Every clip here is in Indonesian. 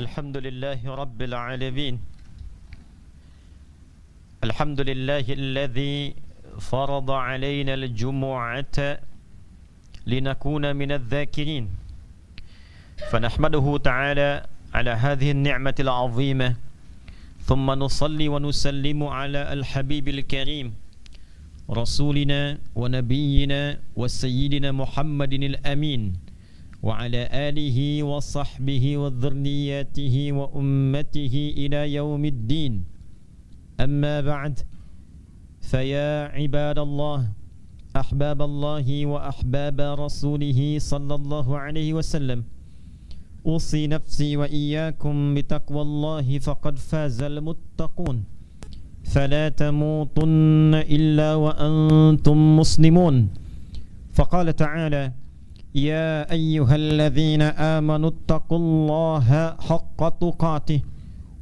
الحمد لله رب العالمين. الحمد لله الذي فرض علينا الجمعة لنكون من الذاكرين، فنحمده تعالى على هذه النعمة العظيمة، ثم نصلي ونسلم على الحبيب الكريم رسولنا ونبينا وسيدنا محمد الأمين، وعلى آله وصحبه وذرياته وأمته إلى يوم الدين. أما بعد، فيا عباد الله، أحباب الله وأحباب رسوله صلى الله عليه وسلم، أوصي نفسي وإياكم بتقوى الله، فقد فاز المتقون. فلا تموتن إلا وأنتم مسلمون. فقال تعالى: يا أيها الذين آمنوا اتقوا الله حق تقاته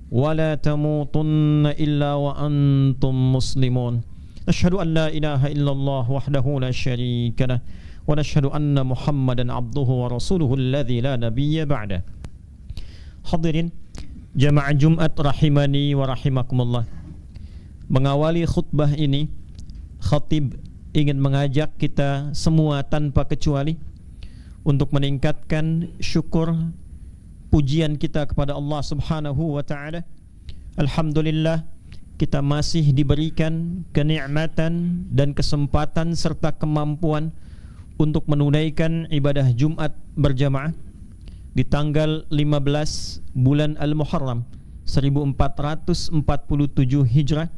ولا تموتن إلا وأنتم مسلمون. نشهد أن لا إله إلا الله وحده لا شريك له، ونشهد أن محمدا عبده ورسوله الذي لا نبي بعده. Hadirin jamaah Jumat rahimani wa rahimakumullah. Mengawali khutbah ini, khatib ingin mengajak kita semua tanpa kecuali untuk meningkatkan syukur pujian kita kepada Allah Subhanahu wa taala. Alhamdulillah, kita masih diberikan kenikmatan dan kesempatan serta kemampuan untuk menunaikan ibadah Jumat berjamaah di tanggal 15 bulan Al-Muharram 1447 Hijrah,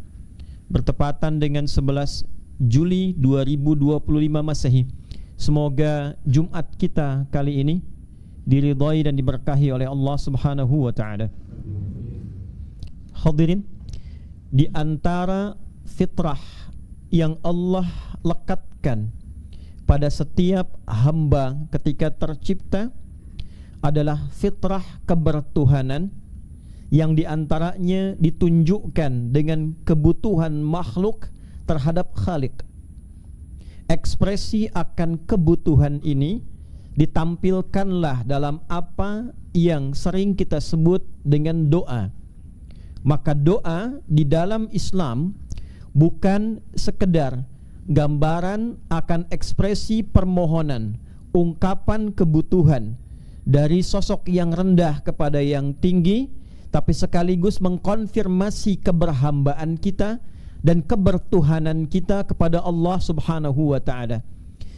bertepatan dengan 11 Juli 2025 Masehi. Semoga Jumat kita kali ini diridhai dan diberkahi oleh Allah Subhanahu wa taala. Hadirin, di antara fitrah yang Allah lekatkan pada setiap hamba ketika tercipta adalah fitrah kebertuhanan, yang diantaranya ditunjukkan dengan kebutuhan makhluk terhadap Khalik. Ekspresi akan kebutuhan ini ditampilkanlah dalam apa yang sering kita sebut dengan doa. Maka doa di dalam Islam bukan sekedar gambaran akan ekspresi permohonan, ungkapan kebutuhan dari sosok yang rendah kepada yang tinggi, tapi sekaligus mengkonfirmasi keberhambaan kita dan kebertuhanan kita kepada Allah Subhanahu wa taala.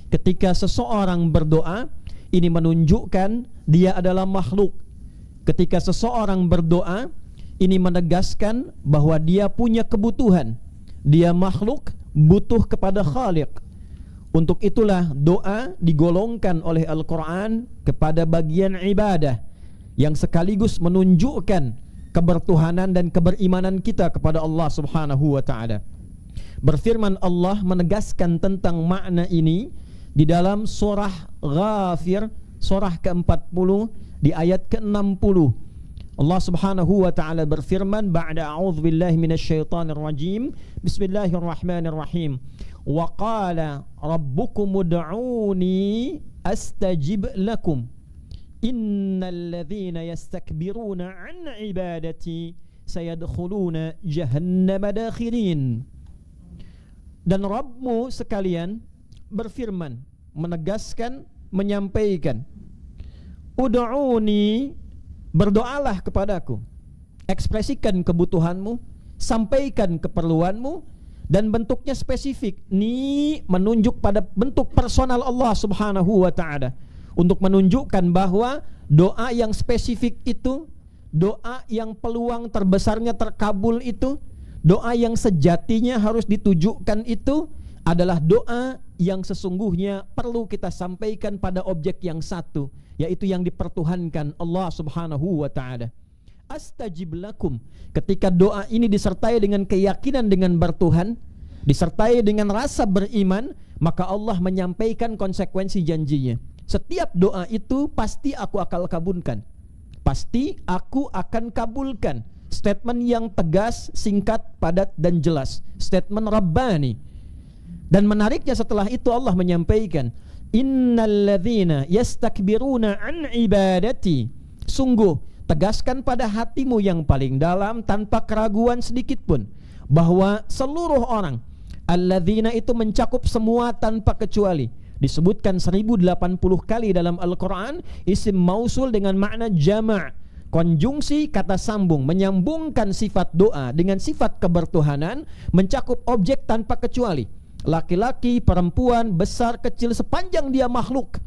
Ketika seseorang berdoa, ini menunjukkan dia adalah makhluk. Ketika seseorang berdoa, ini menegaskan bahwa dia punya kebutuhan. Dia makhluk, butuh kepada Khaliq. Untuk itulah doa digolongkan oleh Al-Quran kepada bagian ibadah, yang sekaligus menunjukkan kebertuhanan dan keberimanan kita kepada Allah Subhanahu wa taala. Berfirman Allah menegaskan tentang makna ini di dalam surah Ghafir, surah ke-40 di ayat ke-60. Allah Subhanahu wa taala berfirman, ba'da a'udzubillahi minasyaitonir rajim, bismillahirrahmanirrahim. Wa qala rabbukum ud'uni astajib lakum innal ladzina yastakbiruna an ibadati sayadkhuluna jahannama dakhirin. Dan Rabbmu sekalian berfirman, menegaskan, menyampaikan, ud'uni, berdoalah kepadaku, ekspresikan kebutuhanmu, sampaikan keperluanmu, dan bentuknya spesifik. Ini menunjuk pada bentuk personal Allah Subhanahu wa ta'ala, untuk menunjukkan bahwa doa yang spesifik itu, doa yang peluang terbesarnya terkabul itu, doa yang sejatinya harus ditujukan itu adalah doa yang sesungguhnya perlu kita sampaikan pada objek yang satu, yaitu yang dipertuhankan, Allah Subhanahu wa ta'ala. Astajib lakum, ketika doa ini disertai dengan keyakinan dengan bertuhan, disertai dengan rasa beriman, maka Allah menyampaikan konsekuensi janjinya. Setiap doa itu pasti aku akan kabulkan, pasti aku akan kabulkan. Statement yang tegas, singkat, padat, dan jelas. Statement Rabbani. Dan menariknya setelah itu Allah menyampaikan, innal ladzina yastakbiruna an ibadati, sungguh tegaskan pada hatimu yang paling dalam tanpa keraguan sedikit pun bahwa seluruh orang, alladzina itu mencakup semua tanpa kecuali, disebutkan 1080 kali dalam Al-Quran. Isim mausul dengan makna jama', konjungsi kata sambung, menyambungkan sifat doa dengan sifat kebertuhanan, mencakup objek tanpa kecuali, laki-laki, perempuan, besar, kecil, sepanjang dia makhluk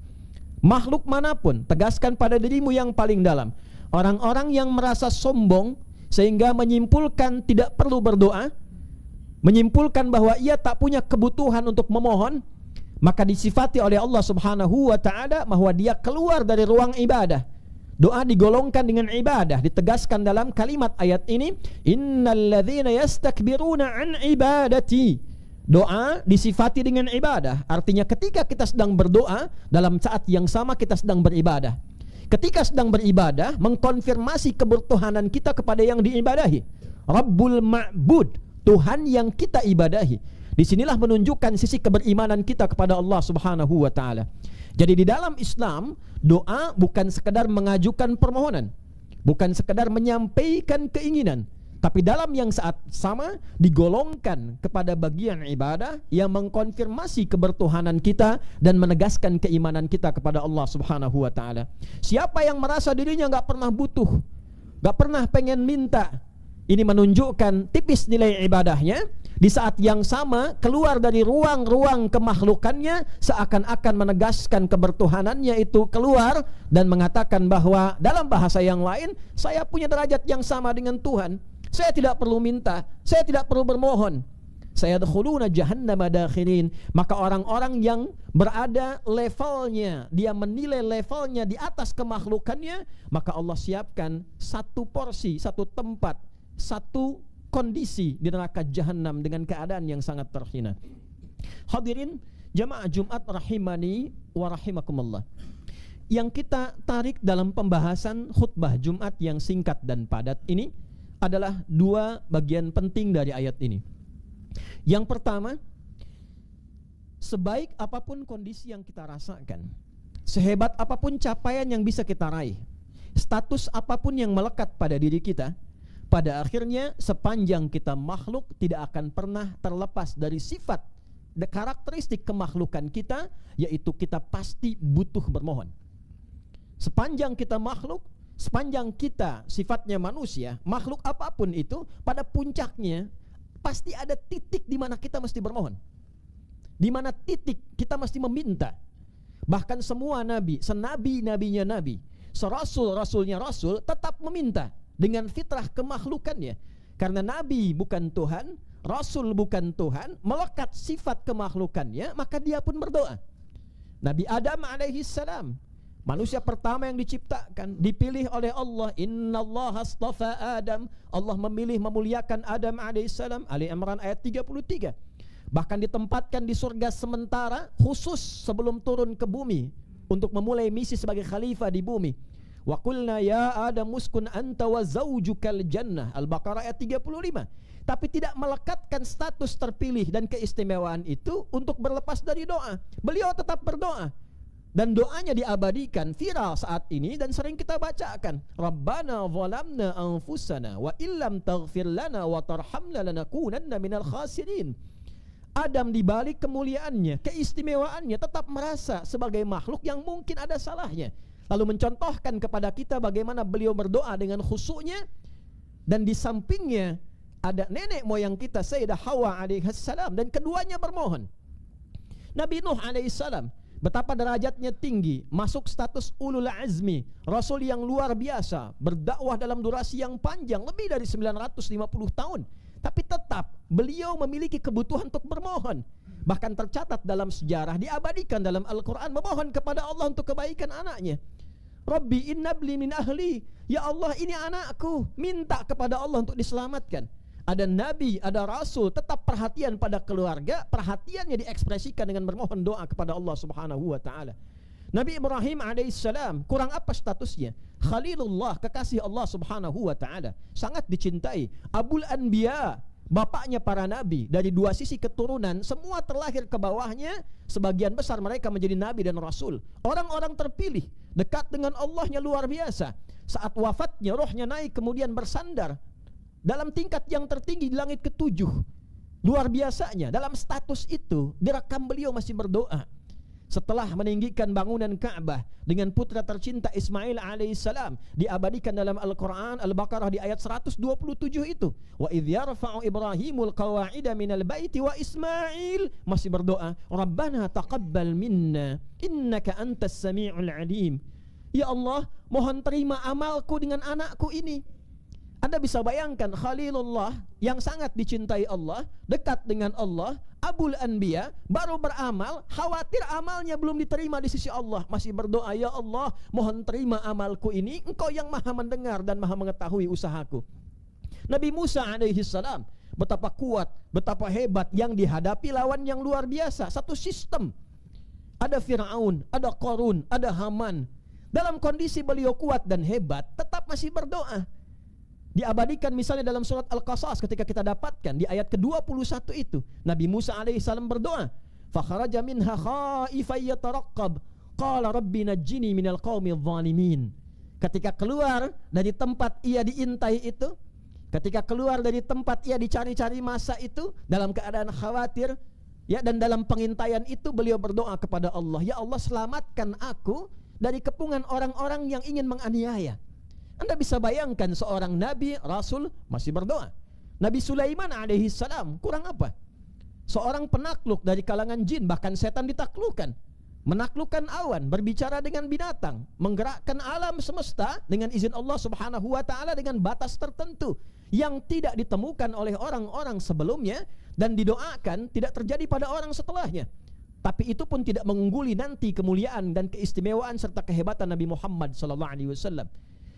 manapun. Tegaskan pada dirimu yang paling dalam. Orang-orang yang merasa sombong sehingga menyimpulkan tidak perlu berdoa, menyimpulkan bahwa ia tak punya kebutuhan untuk memohon, maka disifati oleh Allah Subhanahu wa ta'ala bahwa dia keluar dari ruang ibadah. Doa digolongkan dengan ibadah. Ditegaskan dalam kalimat ayat ini, innalladzina yastakbiruna an ibadati. Doa disifati dengan ibadah. Artinya ketika kita sedang berdoa, dalam saat yang sama kita sedang beribadah. Ketika sedang beribadah, mengkonfirmasi kebertuhanan kita kepada yang diibadahi, Rabbul Ma'bud, Tuhan yang kita ibadahi. Disinilah menunjukkan sisi keberimanan kita kepada Allah Subhanahu wa ta'ala. Jadi di dalam Islam, doa bukan sekedar mengajukan permohonan, bukan sekedar menyampaikan keinginan, tapi dalam yang saat sama digolongkan kepada bagian ibadah yang mengkonfirmasi kebertuhanan kita dan menegaskan keimanan kita kepada Allah Subhanahu wa ta'ala. Siapa yang merasa dirinya gak pernah butuh, gak pernah pengen minta, ini menunjukkan tipis nilai ibadahnya. Di saat yang sama keluar dari ruang-ruang kemakhlukannya, seakan-akan menegaskan kebertuhanannya itu keluar dan mengatakan bahwa dalam bahasa yang lain, saya punya derajat yang sama dengan Tuhan. Saya tidak perlu minta, saya tidak perlu bermohon. Sayadkhuluna jahannama dakhirin. Maka orang-orang yang berada levelnya, dia menilai levelnya di atas kemakhlukannya, maka Allah siapkan satu porsi, satu tempat, satu kondisi di neraka jahanam dengan keadaan yang sangat terhina. Hadirin jamaah Jumat rahimani wa rahimakumullah. Yang kita tarik dalam pembahasan khutbah Jumat yang singkat dan padat ini adalah dua bagian penting dari ayat ini. Yang pertama, sebaik apapun kondisi yang kita rasakan, sehebat apapun capaian yang bisa kita raih, status apapun yang melekat pada diri kita, pada akhirnya sepanjang kita makhluk tidak akan pernah terlepas dari sifat karakteristik kemakhlukan kita, yaitu kita pasti butuh bermohon. Sepanjang kita makhluk, sepanjang kita sifatnya manusia, makhluk apapun itu, pada puncaknya pasti ada titik di mana kita mesti bermohon, di mana titik kita mesti meminta. Bahkan semua nabi, senabi-nabinya nabi, serasul-rasulnya rasul tetap meminta dengan fitrah kemakhlukannya. Karena nabi bukan Tuhan, rasul bukan Tuhan, melekat sifat kemakhlukannya, maka dia pun berdoa. Nabi Adam alaihi salam, manusia pertama yang diciptakan, dipilih oleh Allah. Innallaha astafa Adam, Allah memilih memuliakan Adam alaihi salam. Ali Imran ayat 33. Bahkan ditempatkan di surga sementara khusus sebelum turun ke bumi untuk memulai misi sebagai khalifah di bumi. Wa qulna ya Adam uskun anta wa zawjukal jannah, Al-Baqarah ayat 35. Tapi tidak melekatkan status terpilih dan keistimewaan itu untuk berlepas dari doa. Beliau tetap berdoa dan doanya diabadikan, viral saat ini dan sering kita bacakan. Rabbana zalamna anfusana wa illam taghfir lana wa tarhamna lanakunanna minal khasirin. Adam dibalik kemuliaannya, keistimewaannya, tetap merasa sebagai makhluk yang mungkin ada salahnya. Lalu mencontohkan kepada kita bagaimana beliau berdoa dengan khusyuknya, dan di sampingnya ada nenek moyang kita Sayyidah Hawa alaihissalam, dan keduanya bermohon. Nabi Nuh alaihissalam, betapa derajatnya tinggi, masuk status ulul azmi, rasul yang luar biasa, berdakwah dalam durasi yang panjang, lebih dari 950 tahun. Tapi tetap beliau memiliki kebutuhan untuk bermohon. Bahkan tercatat dalam sejarah, diabadikan dalam Al-Quran, memohon kepada Allah untuk kebaikan anaknya. Rabbi innabli min ahli, ya Allah ini anakku, minta kepada Allah untuk diselamatkan. Ada nabi, ada rasul, tetap perhatian pada keluarga, perhatiannya diekspresikan dengan bermohon doa kepada Allah Subhanahu wa ta'ala. Nabi Ibrahim alaihissalam, kurang apa statusnya? Khalilullah, kekasih Allah Subhanahu wa ta'ala, sangat dicintai. Abul Anbiya, bapaknya para nabi. Dari dua sisi keturunan, semua terlahir ke bawahnya. Sebagian besar mereka menjadi nabi dan rasul, orang-orang terpilih, dekat dengan Allahnya luar biasa. saat wafatnya rohnya naik kemudian bersandar dalam tingkat yang tertinggi di langit ketujuh. Luar biasanya, dalam status itu direkam beliau masih berdoa setelah meninggikan bangunan Ka'bah dengan putra tercinta Ismail alaihissalam, diabadikan dalam Al-Quran Al-Baqarah di ayat 127 itu. Wa idh yarfa'u Ibrahimul qawa'ida minal baiti wa Ismail, masih berdoa, Rabbana taqabbal minna innaka antas sami'ul alim. Ya Allah, mohon terima amalku dengan anakku ini. Anda bisa bayangkan Khalilullah yang sangat dicintai Allah, dekat dengan Allah, Abul Anbiya, baru beramal, khawatir amalnya belum diterima di sisi Allah, masih berdoa, ya Allah, mohon terima amalku ini, Engkau yang maha mendengar dan maha mengetahui usahaku. Nabi Musa alaihi salam, betapa kuat, betapa hebat yang dihadapi lawan yang luar biasa, satu sistem. Ada Fir'aun, ada Qarun, ada Haman. Dalam kondisi beliau kuat dan hebat, tetap masih berdoa. Diabadikan misalnya dalam surat Al-Qasas ketika kita dapatkan di ayat ke-21 itu, Nabi Musa alaihissalam berdoa, fakharaja minha khaifan yataraqqab qala rabbi najjini minal qaumidh dhalimin. Ketika keluar dari tempat ia diintai itu, ketika keluar dari tempat ia dicari-cari masa itu dalam keadaan khawatir, ya, dan dalam pengintaian itu beliau berdoa kepada Allah, ya Allah, selamatkan aku dari kepungan orang-orang yang ingin menganiaya. Anda bisa bayangkan seorang nabi, rasul masih berdoa. Nabi Sulaiman alaihi salam kurang apa? Seorang penakluk dari kalangan jin, bahkan setan ditaklukkan. Menaklukkan awan, berbicara dengan binatang, menggerakkan alam semesta dengan izin Allah Subhanahu wa taala dengan batas tertentu yang tidak ditemukan oleh orang-orang sebelumnya dan didoakan tidak terjadi pada orang setelahnya. Tapi itu pun tidak mengungguli nanti kemuliaan dan keistimewaan serta kehebatan Nabi Muhammad sallallahu alaihi wasallam.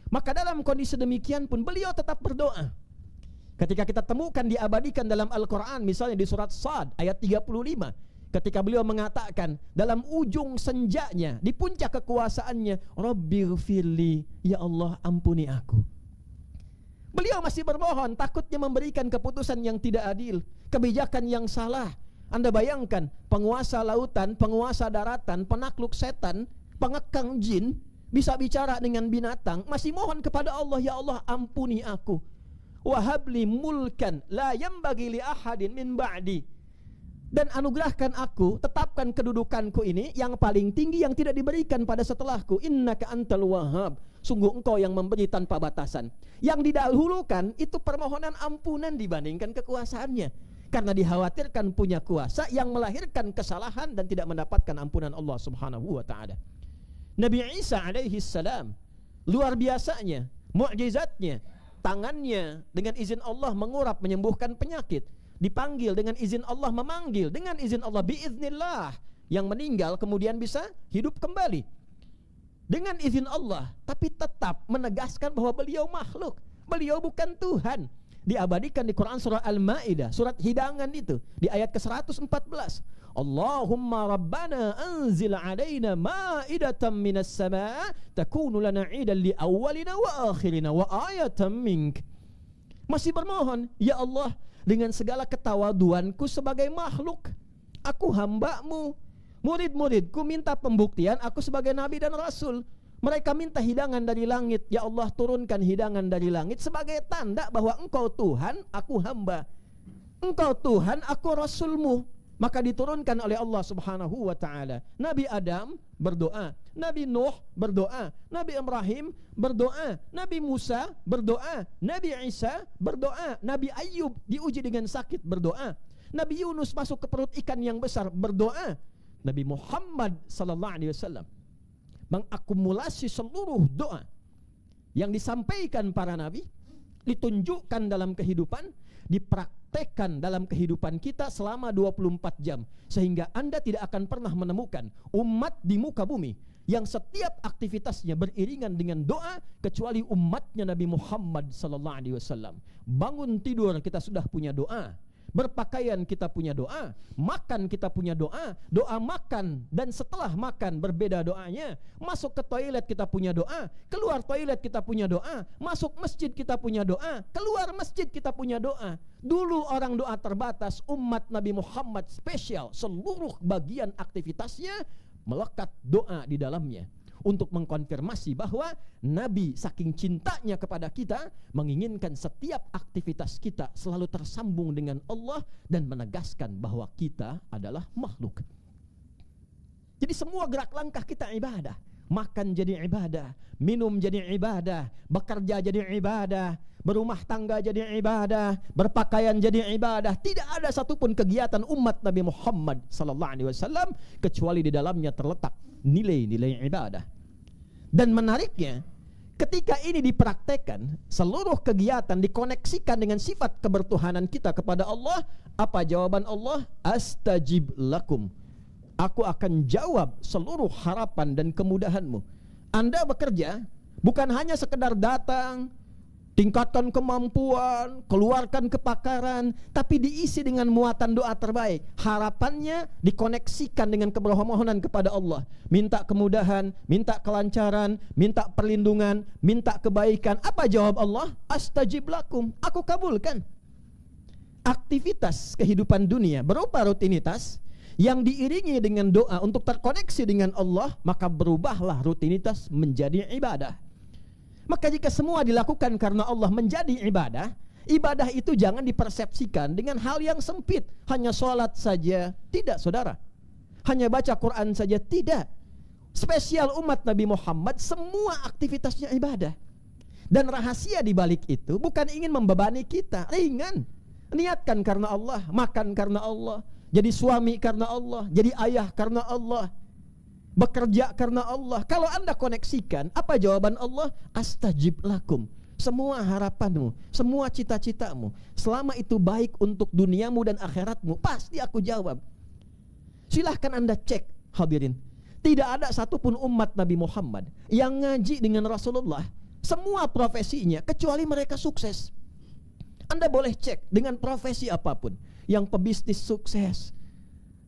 Maka dalam kondisi demikian pun beliau tetap berdoa. Ketika kita temukan diabadikan dalam Al-Quran, misalnya di surat Sad ayat 35, ketika beliau mengatakan dalam ujung senjanya, di puncak kekuasaannya, Rabbighfirli, ya Allah ampuni aku. Beliau masih bermohon, takutnya memberikan keputusan yang tidak adil, kebijakan yang salah. Anda bayangkan, penguasa lautan, penguasa daratan, penakluk setan, pengekang jin, bisa bicara dengan binatang, masih mohon kepada Allah, ya Allah ampuni aku. Wahabli mulkan la yambagi li ahadin min ba'di. Dan anugerahkan aku, tetapkan kedudukanku ini yang paling tinggi yang tidak diberikan pada setelahku. Innaka antal wahhab. Sungguh Engkau yang memberi tanpa batasan. Yang didahulukan itu permohonan ampunan dibandingkan kekuasaannya. Karena dikhawatirkan punya kuasa yang melahirkan kesalahan dan tidak mendapatkan ampunan Allah Subhanahu wa taala. Nabi Isa alaihi salam, luar biasanya, mukjizatnya, tangannya dengan izin Allah mengurap menyembuhkan penyakit, dipanggil dengan izin Allah memanggil, dengan izin Allah biiznillah, yang meninggal kemudian bisa hidup kembali dengan izin Allah, tapi tetap menegaskan bahwa beliau makhluk, beliau bukan Tuhan. Diabadikan di Quran surah Al-Maidah, surat hidangan itu di ayat ke-114. Allahumma rabbana anzil alaina ma'idatan minas sama' takunu lana 'idan li awwalina wa akhirina wa ayatan mink. Masih bermohon, ya Allah, dengan segala ketawaduanku sebagai makhluk, aku hamba-Mu, murid-muridku minta pembuktian aku sebagai nabi dan rasul. Mereka minta hidangan dari langit, ya Allah turunkan hidangan dari langit sebagai tanda bahwa Engkau Tuhan, aku hamba. Engkau Tuhan, aku Rasul-Mu. Maka diturunkan oleh Allah Subhanahu wa ta'ala. Nabi Adam berdoa, Nabi Nuh berdoa, Nabi Ibrahim berdoa, Nabi Musa berdoa, Nabi Isa berdoa, Nabi Ayub diuji dengan sakit berdoa, Nabi Yunus masuk ke perut ikan yang besar berdoa. Nabi Muhammad sallallahu alaihi wasallam mengakumulasi seluruh doa yang disampaikan para nabi, ditunjukkan dalam kehidupan, dipraktekkan dalam kehidupan kita selama 24 jam, sehingga Anda tidak akan pernah menemukan umat di muka bumi yang setiap aktivitasnya beriringan dengan doa kecuali umatnya Nabi Muhammad sallallahu alaihi wasallam. Bangun tidur kita sudah punya doa, berpakaian kita punya doa, makan kita punya doa, doa makan dan setelah makan berbeda doanya, masuk ke toilet kita punya doa, keluar toilet kita punya doa, masuk masjid kita punya doa, keluar masjid kita punya doa. Dulu orang doa terbatas, umat Nabi Muhammad spesial, seluruh bagian aktivitasnya melekat doa di dalamnya. untuk mengkonfirmasi bahwa Nabi saking cintanya kepada kita menginginkan setiap aktivitas kita selalu tersambung dengan Allah dan menegaskan bahwa kita adalah makhluk. Jadi semua gerak langkah kita ibadah. Makan jadi ibadah, minum jadi ibadah, bekerja jadi ibadah, berumah tangga jadi ibadah, berpakaian jadi ibadah. Tidak ada satupun kegiatan umat Nabi Muhammad SAW kecuali di dalamnya terletak nilai-nilai ibadah. Dan menariknya, ketika ini dipraktekkan, seluruh kegiatan dikoneksikan dengan sifat kebertuhanan kita kepada Allah. Apa jawaban Allah? Astajib lakum. Aku akan jawab seluruh harapan dan kemudahanmu. Anda bekerja bukan hanya sekedar datang, tingkatkan kemampuan, keluarkan kepakaran, tapi diisi dengan muatan doa terbaik. Harapannya dikoneksikan dengan permohonan kepada Allah. Minta kemudahan, minta kelancaran, minta perlindungan, minta kebaikan. Apa jawab Allah? Astajib lakum. Aku kabulkan. Aktivitas kehidupan dunia berupa rutinitas yang diiringi dengan doa untuk terkoneksi dengan Allah, maka berubahlah rutinitas menjadi ibadah. Maka jika semua dilakukan karena Allah menjadi ibadah, ibadah itu jangan dipersepsikan dengan hal yang sempit. Hanya sholat saja, tidak saudara. Hanya baca Quran saja, tidak. Spesial umat Nabi Muhammad, semua aktivitasnya ibadah. Dan rahasia di balik itu bukan ingin membebani kita, ringan. Niatkan karena Allah, makan karena Allah, jadi suami karena Allah, jadi ayah karena Allah, bekerja karena Allah. Kalau Anda koneksikan, apa jawaban Allah? Astajib lakum. Semua harapanmu, semua cita-citamu, selama itu baik untuk duniamu dan akhiratmu, pasti aku jawab. Silahkan Anda cek, hadirin. Tidak ada satupun umat Nabi Muhammad yang ngaji dengan Rasulullah, semua profesinya kecuali mereka sukses. Anda boleh cek dengan profesi apapun. Yang pebisnis sukses,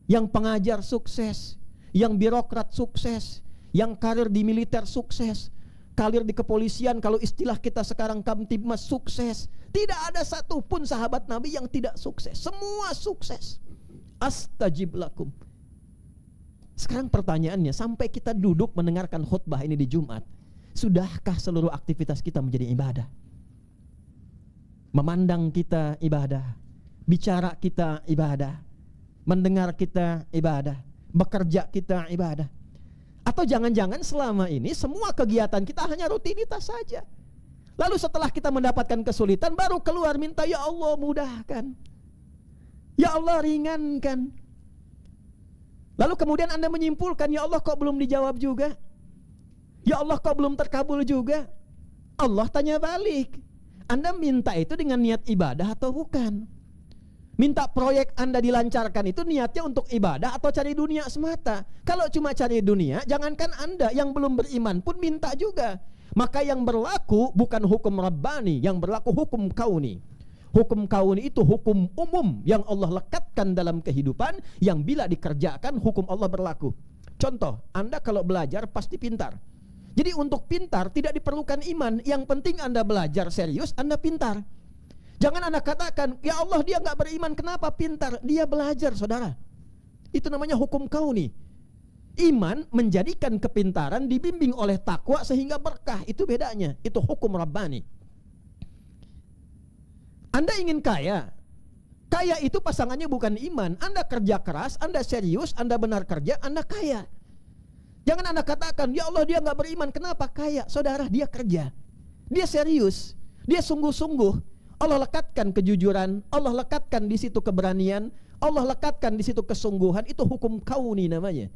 yang pengajar sukses, yang birokrat sukses, yang karir di militer sukses, karir di kepolisian, kalau istilah kita sekarang Kamtibmas sukses. Tidak ada satupun sahabat Nabi yang tidak sukses. Semua sukses. Astajib lakum. Sekarang pertanyaannya, sampai kita duduk mendengarkan khutbah ini di Jumat, sudahkah seluruh aktivitas kita menjadi ibadah? Memandang kita ibadah, bicara kita ibadah, mendengar kita ibadah, bekerja kita ibadah. Atau jangan-jangan selama ini semua kegiatan kita hanya rutinitas saja. Lalu setelah kita mendapatkan kesulitan baru keluar minta, ya Allah mudahkan, ya Allah ringankan. Lalu kemudian Anda menyimpulkan, ya Allah kok belum dijawab juga, ya Allah kok belum terkabul juga. Allah tanya balik, Anda minta itu dengan niat ibadah atau bukan? Minta proyek Anda dilancarkan itu niatnya untuk ibadah atau cari dunia semata? Kalau cuma cari dunia, jangankan Anda, yang belum beriman pun minta juga. Maka yang berlaku bukan hukum Rabbani, yang berlaku hukum kauni. Hukum kauni itu hukum umum yang Allah lekatkan dalam kehidupan, yang bila dikerjakan hukum Allah berlaku. Contoh, Anda kalau belajar pasti pintar. Jadi untuk pintar tidak diperlukan iman, yang penting Anda belajar serius, Anda pintar. Jangan Anda katakan, ya Allah dia gak beriman, kenapa pintar? Dia belajar saudara. Itu namanya hukum kauni. Iman menjadikan kepintaran dibimbing oleh takwa sehingga berkah. Itu bedanya, itu hukum Rabbani. Anda ingin kaya, kaya itu pasangannya bukan iman. Anda kerja keras, Anda serius, Anda benar kerja, Anda kaya. Jangan Anda katakan, ya Allah dia gak beriman, kenapa kaya? Saudara, dia kerja, dia serius, dia sungguh-sungguh. Allah lekatkan kejujuran, Allah lekatkan di situ keberanian, Allah lekatkan di situ kesungguhan. Itu hukum kauni namanya.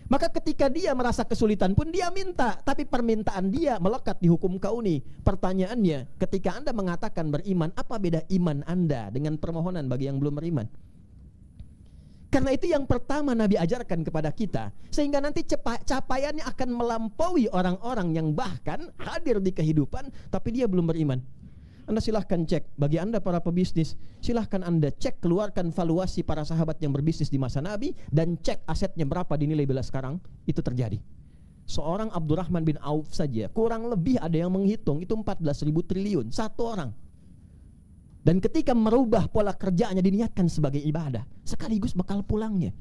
Maka ketika dia merasa kesulitan pun dia minta, tapi permintaan dia melekat di hukum kauni. Pertanyaannya, ketika Anda mengatakan beriman, apa beda iman Anda dengan permohonan bagi yang belum beriman? Karena itu yang pertama Nabi ajarkan kepada kita, sehingga nanti capaiannya akan melampaui orang-orang yang bahkan hadir di kehidupan tapi dia belum beriman. Anda silahkan cek, bagi Anda para pebisnis, silahkan Anda cek, keluarkan valuasi para sahabat yang berbisnis di masa Nabi, dan cek asetnya berapa dinilai bila sekarang. Itu terjadi. Seorang Abdurrahman bin Auf saja kurang lebih ada yang menghitung itu 14.000 triliun satu orang. Dan ketika merubah pola kerjanya diniatkan sebagai ibadah, sekaligus bekal pulangnya.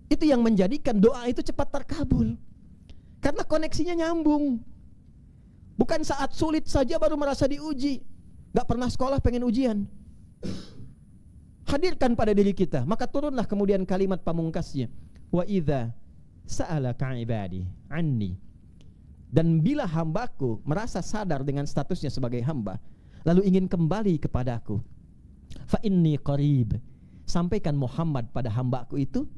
Itu yang menjadikan doa itu cepat terkabul. Karena koneksinya nyambung. Bukan saat sulit saja baru merasa diuji. Gak pernah sekolah pengen ujian. Hadirkan pada diri kita. Maka turunlah kemudian kalimat pamungkasnya. Wa idza sa'alaka ibadi anni. Dan bila hambaku merasa sadar dengan statusnya sebagai hamba, lalu ingin kembali kepadaku, fa inni qarib. Sampaikan Muhammad pada hambaku itu,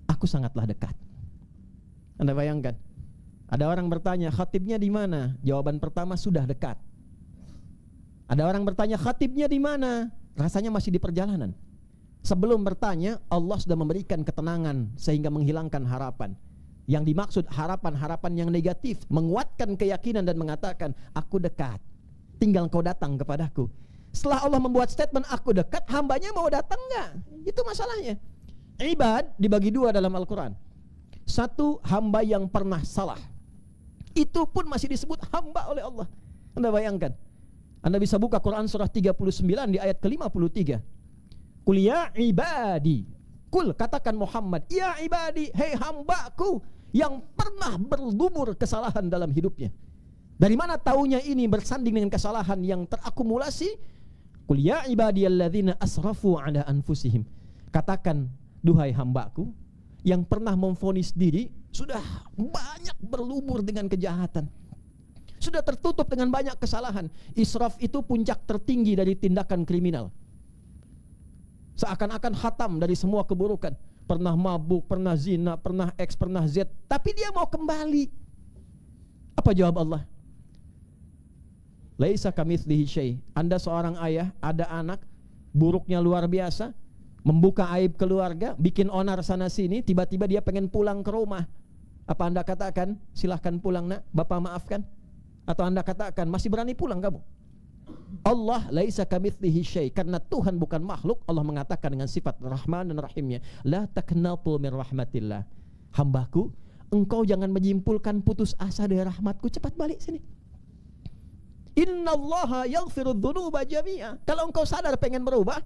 aku sangatlah dekat. Anda bayangkan, ada orang bertanya, khatibnya di mana? Jawaban pertama, sudah dekat. Ada orang bertanya, khatibnya di mana? Rasanya masih di perjalanan. Sebelum bertanya, Allah sudah memberikan ketenangan sehingga menghilangkan harapan. Yang dimaksud harapan-harapan yang negatif, menguatkan keyakinan dan mengatakan, aku dekat, tinggal kau datang kepadaku. Setelah Allah membuat statement aku dekat, hambanya mau datang enggak? Itu masalahnya. Ibad dibagi dua dalam Al-Quran. Satu, hamba yang pernah salah. Itu pun masih disebut hamba oleh Allah. Anda bayangkan, Anda bisa buka Quran surah 39 di ayat ke-53. Qul ya ibadi, Qul, katakan Muhammad, ya ibadi, hei hambaku yang pernah berlumur kesalahan dalam hidupnya. Dari mana taunya ini bersanding dengan kesalahan yang terakumulasi? Qul ya ibadiyalladzina asrafu ala anfusihim. Katakan, duhai hambaku yang pernah memvonis diri sudah banyak berlumur dengan kejahatan, sudah tertutup dengan banyak kesalahan. Israf itu puncak tertinggi dari tindakan kriminal. Seakan-akan khatam dari semua keburukan. Pernah mabuk, pernah zina, pernah X, pernah Z, tapi dia mau kembali. Apa jawab Allah? Laisa kamitslihi syai. Anda seorang ayah, ada anak, buruknya luar biasa, membuka aib keluarga, bikin onar sana sini, tiba-tiba dia pengen pulang ke rumah. Apa Anda katakan, silahkan pulang nak, Bapak maafkan? Atau Anda katakan, masih berani pulang kamu? Allah laisa kamitslihi syai, karena Tuhan bukan makhluk. Allah mengatakan dengan sifat Rahman dan Rahimnya, la taqnatu min rahmatillah. Hambaku, engkau jangan menyimpulkan putus asa dari rahmatku, cepat balik sini. Innallaha yaghfiru dzunuba jami'a. Kalau engkau sadar pengen berubah,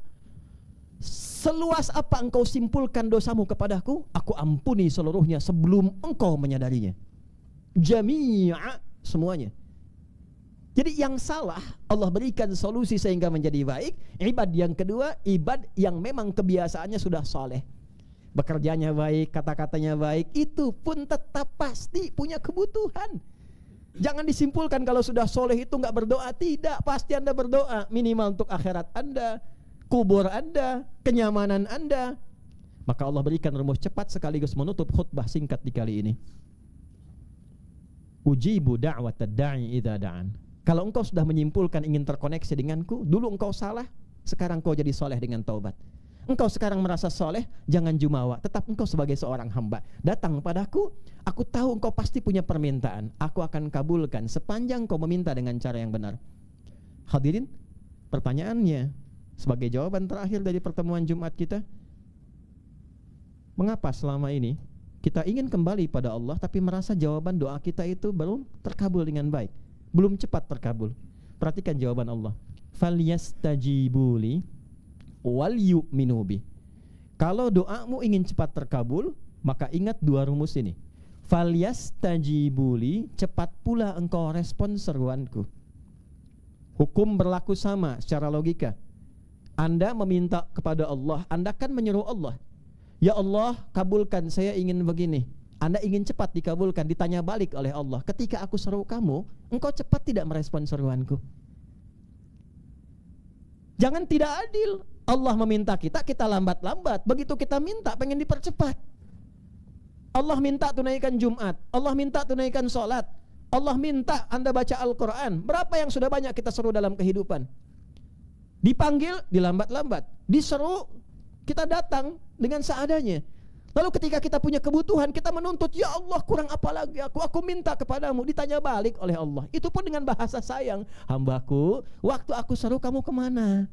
seluas apa engkau simpulkan dosamu kepadaku, aku ampuni seluruhnya sebelum engkau menyadarinya. Jami'a, semuanya. Jadi yang salah Allah berikan solusi sehingga menjadi baik. Ibad yang kedua, ibad yang memang kebiasaannya sudah soleh, bekerjanya baik, kata-katanya baik, itu pun tetap pasti punya kebutuhan. Jangan disimpulkan kalau sudah soleh itu nggak berdoa. Tidak, pasti Anda berdoa, minimal untuk akhirat Anda, kubur Anda, kenyamanan Anda. Maka Allah berikan rumus cepat sekaligus menutup khutbah singkat di kali ini. Ujibu da'watad da'i idza da'an. Kalau engkau sudah menyimpulkan ingin terkoneksi denganku, dulu engkau salah, sekarang engkau jadi soleh dengan taubat. Engkau sekarang merasa soleh, jangan jumawa, tetap engkau sebagai seorang hamba. Datang padaku, aku tahu engkau pasti punya permintaan, aku akan kabulkan sepanjang kau meminta dengan cara yang benar. Hadirin, pertanyaannya sebagai jawaban terakhir dari pertemuan Jumat kita, mengapa selama ini kita ingin kembali pada Allah tapi merasa jawaban doa kita itu belum terkabul dengan baik, belum cepat terkabul? Perhatikan jawaban Allah. Falyastajibuli wal yu'minu bi. Kalau doamu ingin cepat terkabul, maka ingat dua rumus ini. Falyastajibuli, cepat pula engkau respon seruanku. Hukum berlaku sama secara logika. Anda meminta kepada Allah, Anda kan menyeru Allah, ya Allah, kabulkan, saya ingin begini. Anda ingin cepat dikabulkan, ditanya balik oleh Allah, ketika aku seru kamu, engkau cepat tidak merespon seruanku. Jangan tidak adil. Allah meminta kita, kita lambat-lambat. Begitu kita minta, pengen dipercepat. Allah minta tunaikan Jumat, Allah minta tunaikan sholat, Allah minta Anda baca Al-Quran. Berapa yang sudah banyak kita seru dalam kehidupan? Dipanggil, dilambat-lambat. Diseru, kita datang dengan seadanya. Lalu ketika kita punya kebutuhan, kita menuntut, ya Allah, kurang apa lagi aku minta kepadamu. Ditanya balik oleh Allah, itu pun dengan bahasa sayang. Hambaku, waktu aku seru kamu kemana?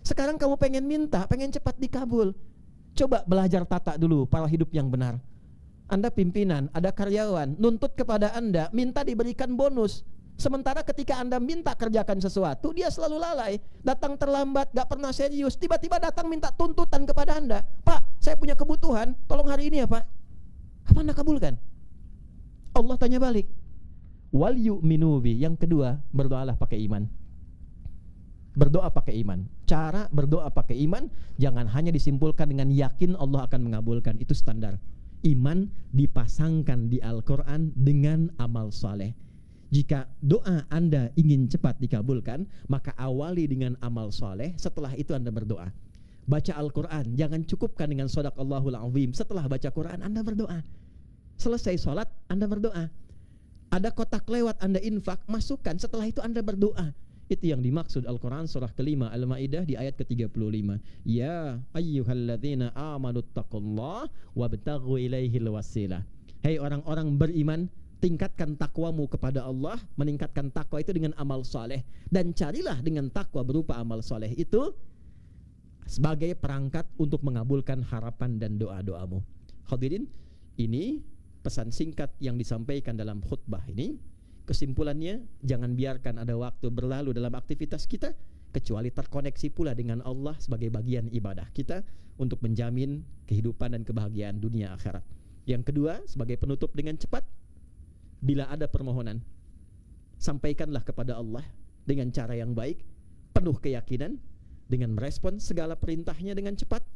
Sekarang kamu pengen minta, pengen cepat dikabul. Coba belajar tata dulu pola hidup yang benar. Anda pimpinan, ada karyawan, nuntut kepada Anda, minta diberikan bonus. Sementara ketika Anda minta kerjakan sesuatu, dia selalu lalai, datang terlambat, gak pernah serius. Tiba-tiba datang minta tuntutan kepada Anda, Pak, saya punya kebutuhan, tolong hari ini ya Pak. Apa Anda kabulkan? Allah tanya balik, wal yu'minu bi. Yang kedua, berdoalah pakai iman. Berdoa pakai iman. Cara berdoa pakai iman jangan hanya disimpulkan dengan yakin Allah akan mengabulkan. Itu standar. Iman dipasangkan di Al-Quran dengan amal saleh. Jika doa Anda ingin cepat dikabulkan, maka awali dengan amal saleh. Setelah itu Anda berdoa. Baca Al-Quran, jangan cukupkan dengan Shadaqallahul Azim. Setelah baca Quran Anda berdoa. Selesai sholat Anda berdoa. Ada kotak lewat Anda infak, masukkan. Setelah itu Anda berdoa. Itu yang dimaksud Al-Quran surah kelima Al-Ma'idah di ayat ke-35. Ya ayyuhalladzina amanu taqullaha wabtaghu ilaihil wasilah. Hei orang-orang beriman, tingkatkan takwamu kepada Allah. Meningkatkan takwa itu dengan amal saleh. Dan carilah dengan takwa berupa amal saleh itu sebagai perangkat untuk mengabulkan harapan dan doa-doamu. Hadirin, ini pesan singkat yang disampaikan dalam khutbah ini. Kesimpulannya, jangan biarkan ada waktu berlalu dalam aktivitas kita kecuali terkoneksi pula dengan Allah sebagai bagian ibadah kita untuk menjamin kehidupan dan kebahagiaan dunia akhirat. Yang kedua, sebagai penutup dengan cepat, bila ada permohonan, sampaikanlah kepada Allah dengan cara yang baik, penuh keyakinan, dengan merespon segala perintahnya dengan cepat,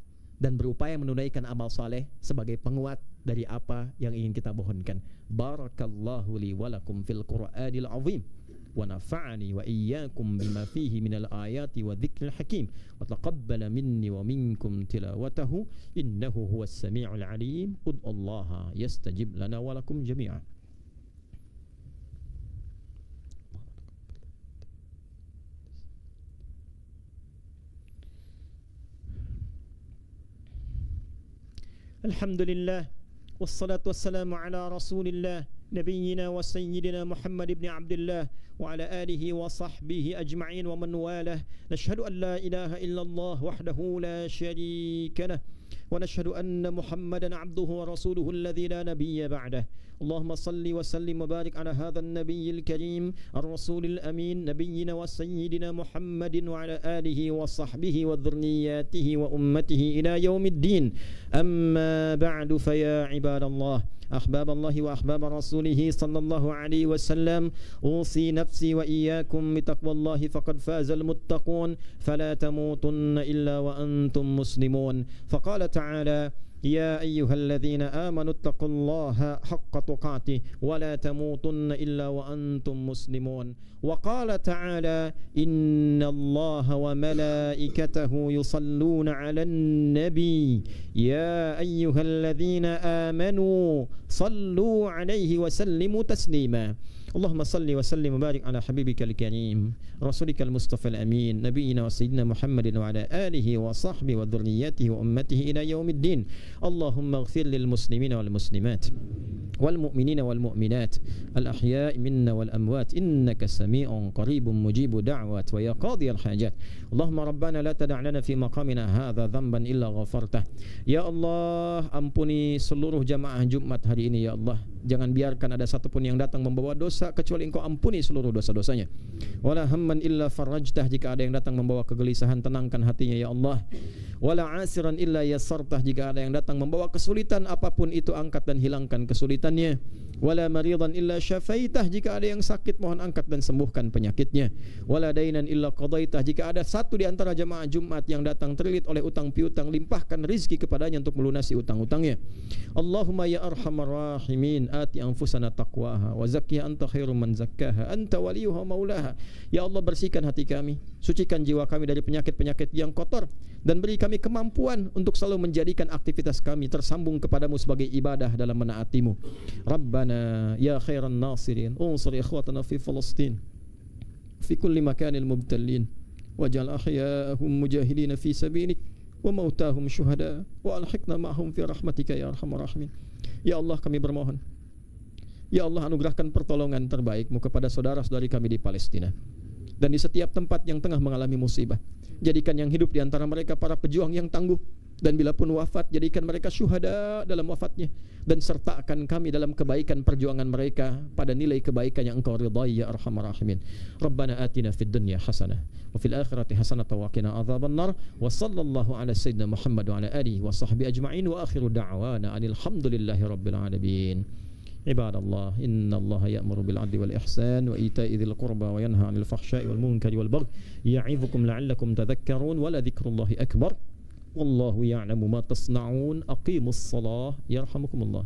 dan berupaya menunaikan amal saleh sebagai penguat dari apa yang ingin kita mohonkan. Barakallahu li wa lakum fil Qur'anil azim wa nafa'ani wa iyyakum bima fihi minal ayati wa dzikril hakim wa taqabbala minni wa minkum tilawatahu innahu huwas samiul alim. Ud'ullaha yastajib lana wa lakum jami'an. Alhamdulillah, wassalatu wassalamu ala rasulillah, nabiyyina wa sayyidina Muhammad ibn Abdullah wa ala alihi wa sahbihi ajma'in wa man walah. Nashhadu an la ilaha illallah wahdahu la syarika lah wa nashhadu anna Muhammadan abduhu wa rasuluhu alladhi la nabiyya ba'dah. Allahumma salli wa sallim wa barik ala hadha an-nabiyyil karim ar-rasulil amin nabiyyina wa sayyidina Muhammadin wa ala alihi wa sahbihi wa dhurriyyatihi wa ummatihi ila yaumiddin. Amma ba'du, fa ya ibadallah, أحباب الله وأحباب رسوله صلى الله عليه وسلم، أوصي نفسي وإياكم بتقوى الله فقد فاز المتقون، فلا تموتن إلا وأنتم مسلمون. فقال تعالى: يا أيها الذين آمنوا اتقوا الله حق تقاته ولا تموتن إلا وأنتم مسلمون. وقال تعالى: إن الله وملائكته يصلون على النبي يا أيها الذين آمنوا صلوا عليه وسلموا تسليما. اللهم صل وسلم وبارك على حبيبك الكريم رسولك المصطفى الأمين نبينا وسيدنا محمد وعلى آله وصحبه وذريته وأمته إلى يوم الدين. اللهم اغفر للمسلمين والمسلمات والمؤمنين والمؤمنات الأحياء منا والأموات إنك سميع قريب مجيب دعوات ويا قاضي الحاجات. اللهم ربنا لا تدع لنا في مقامنا هذا ذنبا إلا غفرته. Ya Allah, ampuni seluruh jamaah Jumat hari ini ya Allah. Jangan biarkan ada satupun yang datang membawa dosa kecuali Engkau ampuni seluruh dosa-dosanya. Wala hamman illa farajtah, jika ada yang datang membawa kegelisahan tenangkan hatinya ya Allah. Wala asiran illa yassartah, jika ada yang datang membawa kesulitan apapun itu angkat dan hilangkan kesulitannya. Wala maridan illa syafaitah, jika ada yang sakit mohon angkat dan sembuhkan penyakitnya. Wala dainan illa qadaitah, jika ada satu di antara jamaah Jumat yang datang terlilit oleh utang piutang, limpahkan rizki kepadanya untuk melunasi utang-utangnya. Allahumma ya arhamar rahimin, ati anfusana taqwaha wa zakkiha anta khairum man zakkaha anta waliyuha maulaha. Ya Allah, bersihkan hati kami, sucikan jiwa kami dari penyakit-penyakit yang kotor, dan beri kami kemampuan untuk selalu menjadikan aktivitas kami tersambung kepadamu sebagai ibadah dalam menaatimu. Rabbana ya khairan nasirin unsur ikhwatana fi Palestin fi kulli makanil mubtalin waj'al ahya'ahum mujahidin fi sabilik wa mautahum syuhada wa alhiqna ma'hum fi rahmatika ya arhamar rahimin. Ya Allah, kami bermohon, ya Allah, anugerahkan pertolongan terbaik-Mu kepada saudara-saudari kami di Palestina dan di setiap tempat yang tengah mengalami musibah. Jadikan yang hidup di antara mereka para pejuang yang tangguh, dan bila pun wafat jadikan mereka syuhada dalam wafatnya, dan sertakan kami dalam kebaikan perjuangan mereka pada nilai kebaikan yang Engkau ridai ya arhamar rahimin. Rabbana atina fid dunya hasanah wa fil akhirati hasanah wa qina adzabannar. Wa sallallahu ala sayyidina Muhammad wa ala alihi wa sahbihi ajma'in wa akhiru da'wana alhamdulillahi rabbil alamin. Ibadallah, innallaha ya'muru bil 'adli wal ihsan wa ita'i dzil qurba wa yanha 'anil fahsya'i wal munkari wal baghi ya'idzukum la'allakum tadhakkarun wa la dzikrullahi akbar wallahu ya'lamu ma tasna'un aqimus shalah yarhamukumullah.